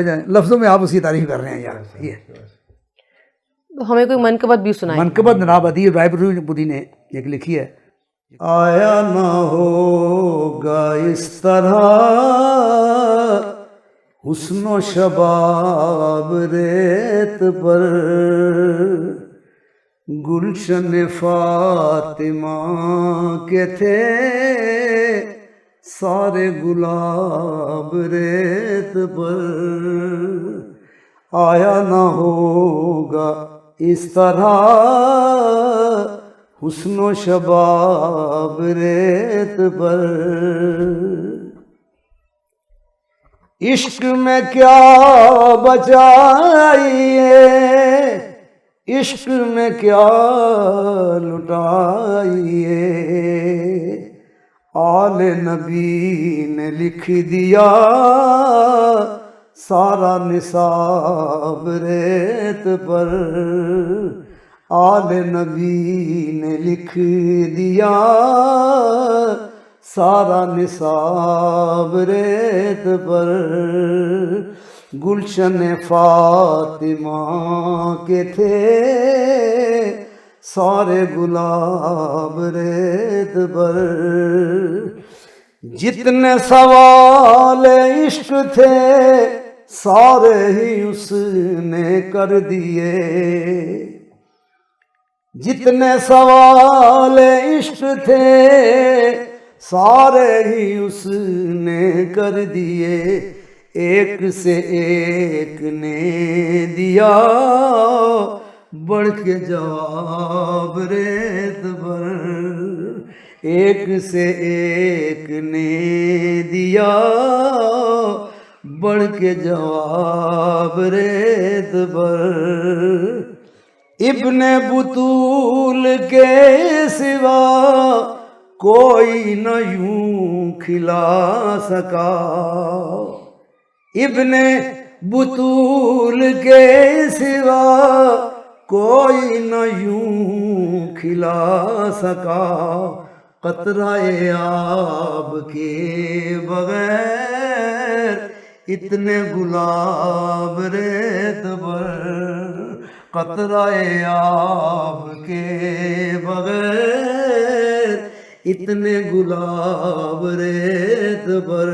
لفظوں میں آپ اس کی تعریف کر رہے ہیں یار. یہ ہمیں کوئی منقبت بھی سنائیں. منقبت جناب ادیب رائے پوری نے ایک لکھی ہے. آیا نہ ہوگا اس طرح حسن و شباب ریت پر، گلشن فاطمہ کے تھے سارے گلاب ریت پر. آیا نہ ہوگا اس طرح حسن و شباب ریت پر. عشق میں کیا بچائیے، عشق میں کیا لٹائیے، آل نبی نے لکھ دیا سارا نصاب ریت پر. آل نبی نے لکھ دیا سارا نصاب ریت پر. گلشن فاطمہ کے تھے سارے گلاب ریت پر. جتنے سوال عشق تھے سارے ہی اس نے کر دیے، جتنے سوال عشق تھے سارے ہی اس نے کر دیے. ایک سے ایک نے دیا بڑھ کے جواب ریت پر. ایک سے ایک نے دیا بڑھ کے جواب ریت پر. ابن بطول کے سوا کوئی نہ یوں کھلا سکا، ابن بطول کے سوا کوئی نہ یوں کھلا سکا. قطرہ آب کے بغیر اتنے گلاب ریت پر. قطرہ آب کے بغیر اتنے گلاب ریت پر.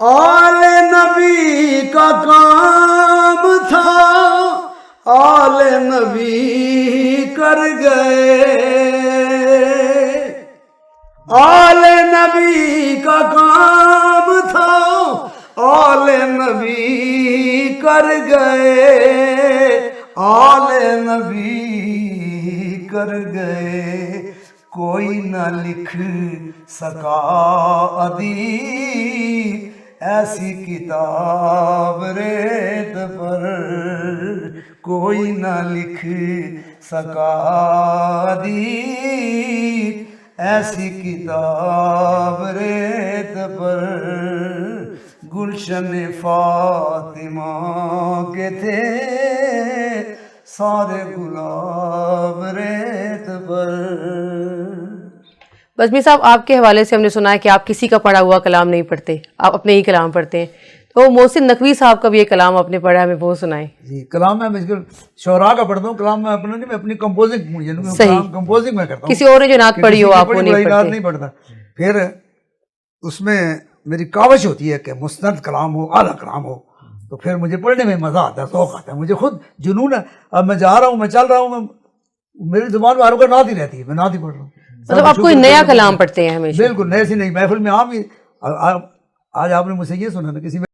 آل نبی کا کام تھا آل نبی کر گئے، آل نبی کا کام تھا آل نبی کر گئے، آل نبی کر گئے. کوئی نہ لکھ سکا ادیب ایسی کتاب ریت پر. کوئی نہ لکھ سکا ادیب ایسی کتاب ریت پر. گلشن فاطمہ کے تھے سارے گلاب ریت پر. بس میر صاحب آپ کے حوالے سے ہم نے سنا ہے کہ آپ کسی کا پڑھا ہوا کلام نہیں پڑھتے، آپ اپنے ہی کلام پڑھتے ہیں. تو محسن نقوی صاحب کا بھی یہ کلام آپ نے پڑھا ہے، ہمیں وہ سنائیں. جی کلام میں شعراء کا پڑھتا ہوں، کلام میں اپنا نہیں، میں اپنی کمپوزنگ میں کرتا ہوں. کسی اور نے جو نعت پڑھی ہو آپ وہ نہیں پڑھتا. پھر اس میں میری کاوش ہوتی ہے کہ مستند کلام ہو، اعلیٰ کلام ہو، تو پھر مجھے پڑھنے میں مزہ آتا ہے، ذوق آتا ہے. مجھے خود جنون ہے. اب میں جا رہا ہوں، میں چل رہا ہوں، میری زبان میں ہر وقت نعت ہی رہتی ہے، میں نعت ہی پڑھ رہا ہوں. مطلب آپ کوئی نیا کلام پڑھتے ہیں ہمیشہ؟ بالکل نئے سے نہیں، محفل میں عام ہی. آج آپ نے مجھ سے یہ سنا نا کسی